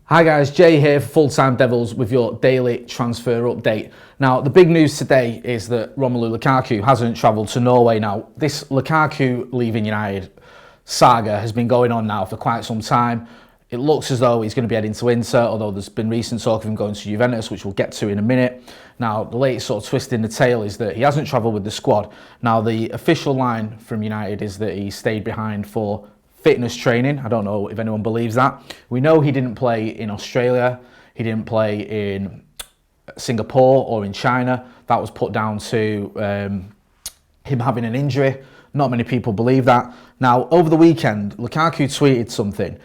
Hi guys, Jay here for Full Time Devils with your daily transfer update. Now, the big news today is that Romelu Lukaku hasn't travelled to Norway. Now, this Lukaku leaving United saga has been going on now for quite some time. It looks as though he's going to be heading to Inter, although there's been recent talk of him going to Juventus, which we'll get to in a minute. Now, the latest sort of twist in the tail is that he hasn't travelled with the squad. Now, the official line from United is that he stayed behind for fitness training. I don't know if anyone believes that. We know he didn't play in Australia. He didn't play in Singapore or in China. That was put down to him having an injury. Not many people believe that. Now, over the weekend, Lukaku tweeted something.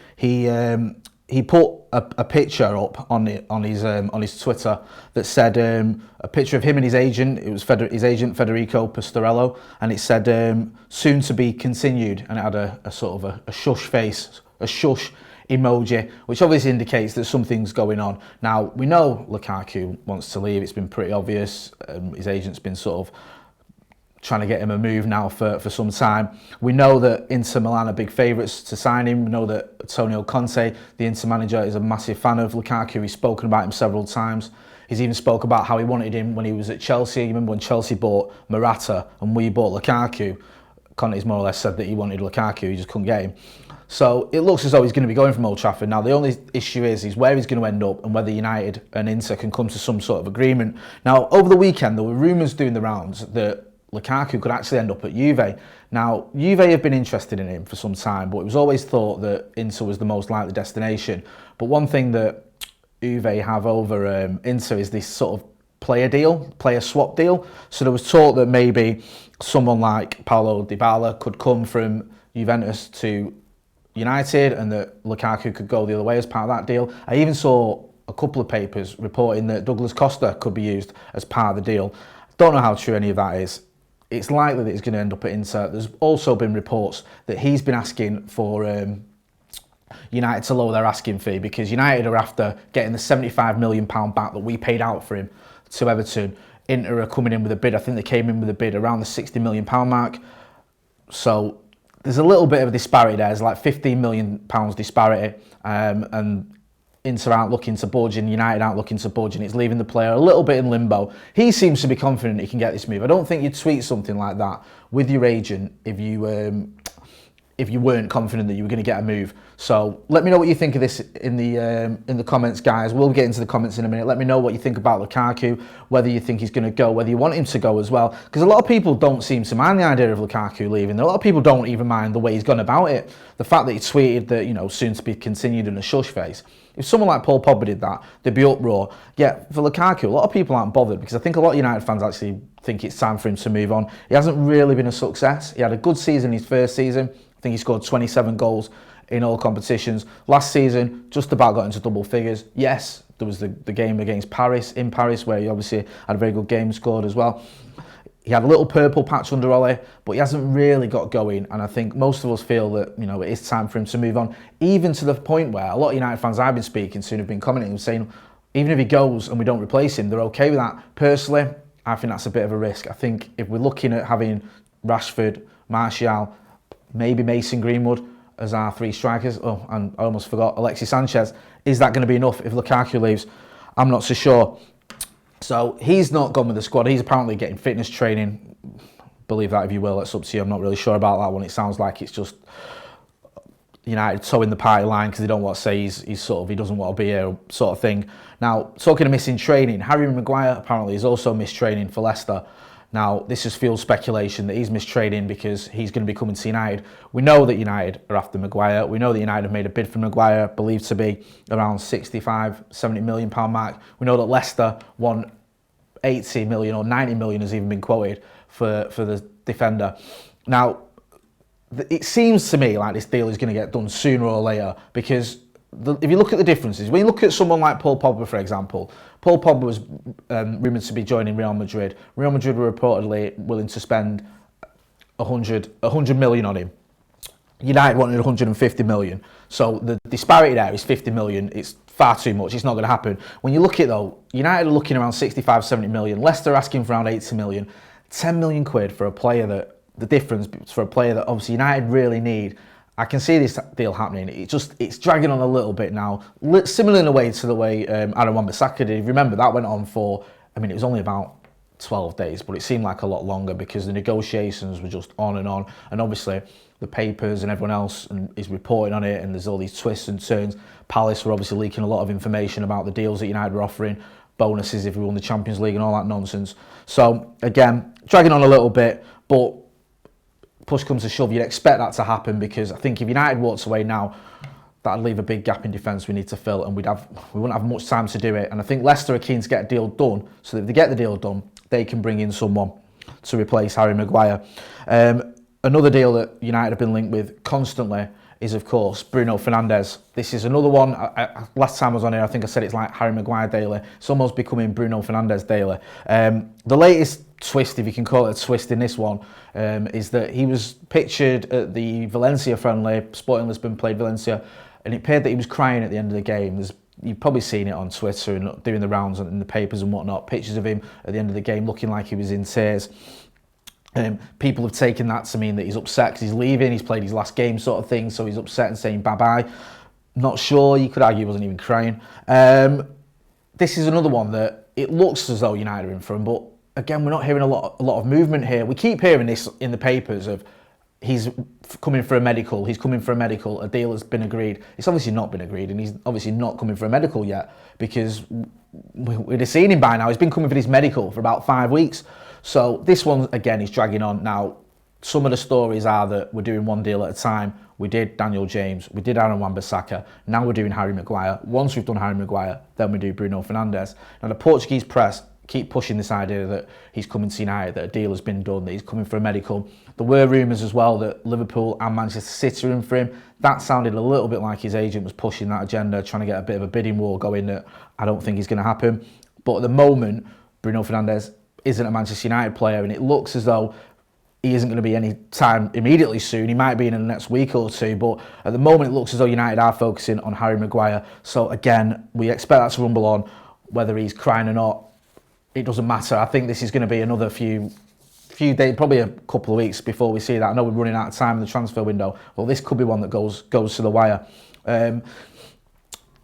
He put a picture up on his Twitter that said a picture of him and his agent. It was his agent Federico Pastorello, and it said soon to be continued, and it had a sort of a shush face, a shush emoji, which obviously indicates that something's going on. Now, we know Lukaku wants to leave. It's been pretty obvious. His agent's been sort of trying to get him a move now for some time. We know that Inter Milan are big favourites to sign him. We know that Antonio Conte, the Inter manager, is a massive fan of Lukaku. He's spoken about him several times. He's even spoke about how he wanted him when he was at Chelsea. You remember when Chelsea bought Morata and we bought Lukaku? Conte's more or less said that he wanted Lukaku, he just couldn't get him. So it looks as though he's going to be going from Old Trafford. Now, the only issue is where he's going to end up and whether United and Inter can come to some sort of agreement. Now, over the weekend, there were rumours doing the rounds that Lukaku could actually end up at Juve. Now, Juve have been interested in him for some time, but it was always thought that Inter was the most likely destination. But one thing that Juve have over Inter is this sort of player swap deal. So there was talk that maybe someone like Paulo Dybala could come from Juventus to United and that Lukaku could go the other way as part of that deal. I even saw a couple of papers reporting that Douglas Costa could be used as part of the deal. Don't know how true any of that is. It's likely that he's going to end up at Inter. There's also been reports that he's been asking for United to lower their asking fee because United are after getting the £75 million back that we paid out for him to Everton. Inter are coming in with a bid. I think they came in with a bid around the £60 million mark. So there's a little bit of a disparity there. There's like £15 million disparity. And Inter aren't looking to budge and United aren't looking to budge, and it's leaving the player a little bit in limbo. He seems to be confident he can get this move. I don't think you'd tweet something like that with your agent if you weren't confident that you were going to get a move. So let me know what you think of this in the comments, guys. We'll get into the comments in a minute. Let me know what you think about Lukaku, whether you think he's going to go, whether you want him to go as well. Because a lot of people don't seem to mind the idea of Lukaku leaving. A lot of people don't even mind the way he's gone about it. The fact that he tweeted that, you know, soon to be continued in a shush face. If someone like Paul Pogba did that, there'd be uproar. Yeah, for Lukaku, a lot of people aren't bothered because I think a lot of United fans actually think it's time for him to move on. He hasn't really been a success. He had a good season his first season. I think he scored 27 goals in all competitions. Last season, just about got into double figures. Yes, there was the game against Paris, in Paris, where he obviously had a very good game, scored as well. He had a little purple patch under Ole, but he hasn't really got going. And I think most of us feel that, you know, it is time for him to move on, even to the point where a lot of United fans I've been speaking to have been commenting and saying, even if he goes and we don't replace him, they're okay with that. Personally, I think that's a bit of a risk. I think if we're looking at having Rashford, Martial, maybe Mason Greenwood as our three strikers, oh, and I almost forgot Alexis Sanchez, is that going to be enough if Lukaku leaves? I'm not so sure. So he's not gone with the squad. He's apparently getting fitness training. Believe that if you will. It's up to you. I'm not really sure about that one. It sounds like it's just United towing the party line because they don't want to say he's sort of, he doesn't want to be here sort of thing. Now, talking of missing training, Harry Maguire apparently has also missed training for Leicester. Now, this has fueled speculation that he's missed training because he's going to be coming to United. We know that United are after Maguire. We know that United have made a bid for Maguire, believed to be around 65, 70 million pound mark. We know that Leicester won 80 million or 90 million has even been quoted for the defender. Now, it seems to me like this deal is going to get done sooner or later because if you look at the differences, when you look at someone like Paul Pogba, for example, Paul Pogba was rumoured to be joining Real Madrid. Real Madrid were reportedly willing to spend 100 million on him. United wanted 150 million. So the disparity there is 50 million. It's far too much. It's not going to happen. When you look at it though, United are looking around 65, 70 million. Leicester asking for around 80 million. 10 million quid for a player that, the difference for a player that obviously United really need. I can see this deal happening. It's dragging on a little bit now. Similar in a way to the way Aaron Wan-Bissaka did. If you remember, that went on for, I mean, it was only about 12 days, but it seemed like a lot longer because the negotiations were just on. And obviously the papers and everyone else is reporting on it, and there's all these twists and turns. Palace were obviously leaking a lot of information about the deals that United were offering, bonuses if we won the Champions League and all that nonsense. So again, dragging on a little bit, but push comes to shove, you'd expect that to happen, because I think if United walks away now, that'd leave a big gap in defence we need to fill, and we wouldn't have much time to do it. And I think Leicester are keen to get a deal done, so that if they get the deal done, they can bring in someone to replace Harry Maguire. Another deal that United have been linked with constantly is, of course, Bruno Fernandes. This is another one. Last time I was on here, I think I said it's like Harry Maguire daily. It's almost becoming Bruno Fernandes daily. The latest twist, if you can call it a twist in this one, is that he was pictured at the Valencia friendly. Sporting Lisbon played Valencia, and it appeared that he was crying at the end of the game. You've probably seen it on Twitter and doing the rounds in the papers and whatnot. Pictures of him at the end of the game looking like he was in tears. People have taken that to mean that he's upset because he's leaving, he's played his last game sort of thing, so he's upset and saying bye-bye. Not sure, you could argue he wasn't even crying. This is another one that it looks as though United are in for him, but again, we're not hearing a lot of movement here. We keep hearing this in the papers of he's coming for a medical, a deal has been agreed. It's obviously not been agreed, and he's obviously not coming for a medical yet, because we'd have seen him by now. He's been coming for his medical for about 5 weeks. So this one, again, is dragging on. Now, some of the stories are that we're doing one deal at a time. We did Daniel James, we did Aaron Wan-Bissaka, now we're doing Harry Maguire. Once we've done Harry Maguire, then we do Bruno Fernandes. Now, the Portuguese press keep pushing this idea that he's coming to United, that a deal has been done, that he's coming for a medical. There were rumours as well that Liverpool and Manchester City are in for him. That sounded a little bit like his agent was pushing that agenda, trying to get a bit of a bidding war going that I don't think is going to happen. But at the moment, Bruno Fernandes isn't a Manchester United player, and it looks as though he isn't going to be any time immediately soon. He might be in the next week or two, but at the moment it looks as though United are focusing on Harry Maguire. So again, we expect that to rumble on. Whether he's crying or not, it doesn't matter. I think this is going to be another few days, probably a couple of weeks before we see that. I know we're running out of time in the transfer window. Well, this could be one that goes to the wire.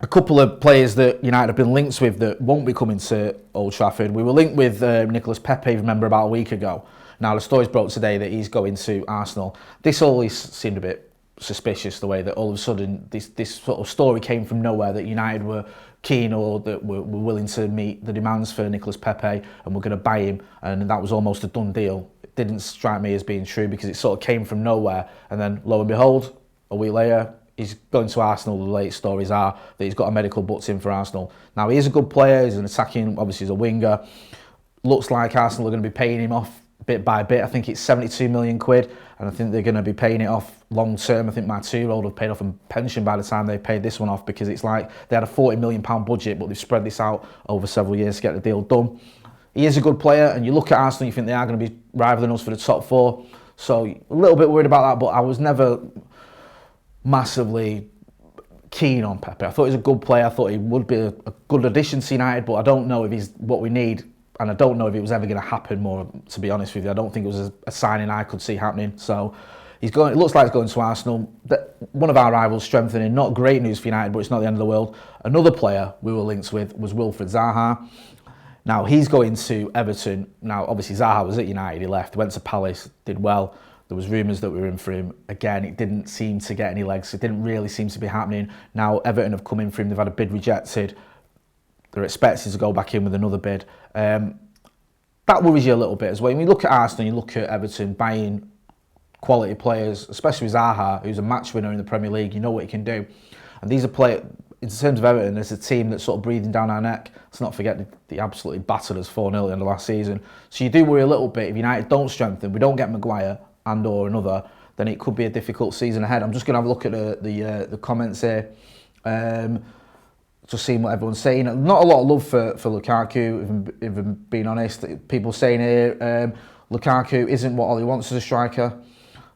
A couple of players that United have been linked with that won't be coming to Old Trafford. We were linked with Nicolas Pepe, remember, about a week ago. Now, the story's broke today that he's going to Arsenal. This always seemed a bit suspicious, the way that all of a sudden this sort of story came from nowhere, that United were keen or that were willing to meet the demands for Nicolas Pepe and were going to buy him, and that was almost a done deal. It didn't strike me as being true because it sort of came from nowhere, and then lo and behold, a week later, he's going to Arsenal. The latest stories are that he's got a medical booked in for Arsenal. Now, he is a good player, he's an attacking, obviously he's a winger. Looks like Arsenal are going to be paying him off bit by bit. I think it's 72 million quid, and I think they're going to be paying it off long term. I think my 2-year-old have paid off a pension by the time they paid this one off, because it's like they had a £40 million budget, but they've spread this out over several years to get the deal done. He is a good player, and you look at Arsenal, you think they are going to be rivaling us for the top 4. So a little bit worried about that, but I was never massively keen on Pepe. I thought he was a good player. I thought he would be a good addition to United, but I don't know if he's what we need, and I don't know if it was ever going to happen more, to be honest with you. I don't think it was a signing I could see happening. So he's going. It looks like he's going to Arsenal. One of our rivals strengthening. Not great news for United, but it's not the end of the world. Another player we were linked with was Wilfried Zaha. Now, he's going to Everton. Now, obviously, Zaha was at United. He left, went to Palace, did well. There was rumours that we were in for him. Again, it didn't seem to get any legs. It didn't really seem to be happening. Now, Everton have come in for him. They've had a bid rejected. They're expected to go back in with another bid. That worries you a little bit as well. When you look at Arsenal, you look at Everton buying quality players, especially with Zaha, who's a match winner in the Premier League. You know what he can do. And these are players, in terms of Everton, there's a team that's sort of breathing down our neck. Let's not forget they absolutely battered us 4-0 at the end of last season. So you do worry a little bit. If United don't strengthen, we don't get Maguire and or another, then it could be a difficult season ahead. I'm just going to have a look at the comments here. Just seeing what everyone's saying. Not a lot of love for Lukaku, if I'm being honest. People saying here, Lukaku isn't what Ollie wants as a striker.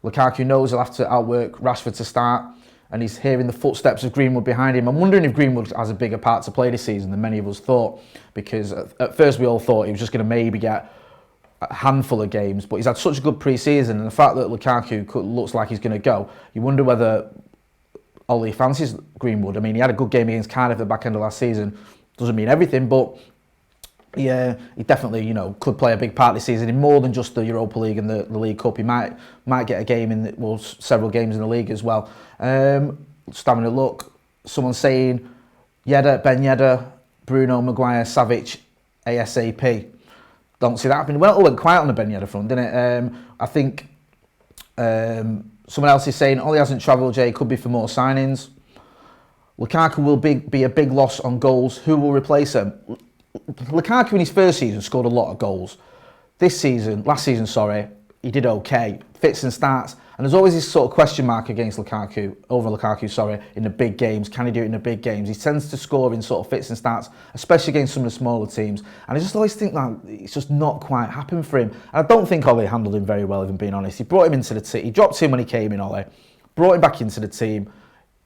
Lukaku knows he'll have to outwork Rashford to start, and he's hearing the footsteps of Greenwood behind him. I'm wondering if Greenwood has a bigger part to play this season than many of us thought, because at first we all thought he was just going to maybe get a handful of games, but he's had such a good pre-season, and the fact that Lukaku looks like he's going to go, you wonder whether Ollie fancies Greenwood. I mean, he had a good game against Cardiff at the back end of last season. Doesn't mean everything, but yeah, he definitely, you know, could play a big part this season in more than just the Europa League and the League Cup. He might get a game in, several games in the league as well. Just having a look, someone saying Ben Yedder, Bruno, Maguire, Savic, ASAP. Don't see that happening. Well, it went quiet on the Ben Yedder front, didn't it? I think someone else is saying Ollie hasn't travelled, Jay, could be for more signings. Lukaku will be a big loss on goals. Who will replace him? Lukaku in his first season scored a lot of goals. Last season, he did okay. Fits and starts. And there's always this sort of question mark over Lukaku, in the big games. Can he do it in the big games? He tends to score in sort of fits and starts, especially against some of the smaller teams. And I just always think that it's just not quite happened for him. And I don't think Ollie handled him very well, if I'm being honest. He brought him into the team. He dropped him when he came in, Ollie. Brought him back into the team.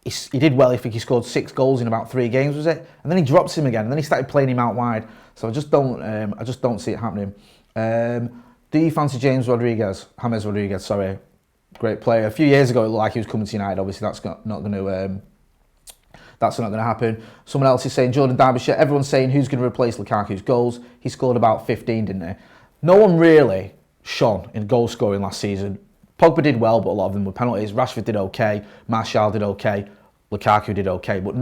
He did well. I think he scored 6 goals in about 3 games, was it? And then he dropped him again, and then he started playing him out wide. So I just don't see it happening. Do you fancy James Rodriguez? Great player. A few years ago, it looked like he was coming to United. Obviously, that's not going to happen. Someone else is saying Jordan Derbyshire. Everyone's saying who's going to replace Lukaku's goals. He scored about 15, didn't he? No one really shone in goal scoring last season. Pogba did well, but a lot of them were penalties. Rashford did okay. Martial did okay. Lukaku did okay. But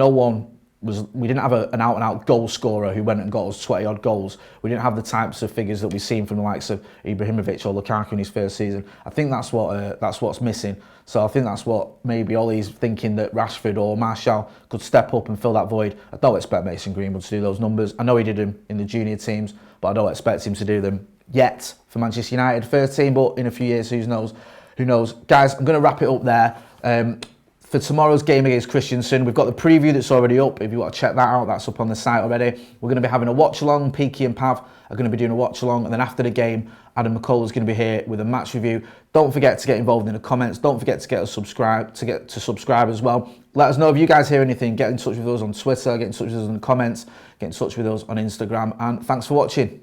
we didn't have an out-and-out goal scorer who went and got us 20-odd goals. We didn't have the types of figures that we've seen from the likes of Ibrahimovic or Lukaku in his first season. I think that's what's missing. So I think that's what maybe Ollie's thinking, that Rashford or Martial could step up and fill that void. I don't expect Mason Greenwood to do those numbers. I know he did them in the junior teams, but I don't expect him to do them yet for Manchester United first team. But in a few years, who knows? Who knows? Guys, I'm going to wrap it up there. For tomorrow's game against Kristiansund, we've got the preview that's already up. If you want to check that out, that's up on the site already. We're going to be having a watch-along. Peaky and Pav are going to be doing a watch-along. And then after the game, Adam McCullough is going to be here with a match review. Don't forget to get involved in the comments. Don't forget to subscribe as well. Let us know if you guys hear anything. Get in touch with us on Twitter. Get in touch with us in the comments. Get in touch with us on Instagram. And thanks for watching.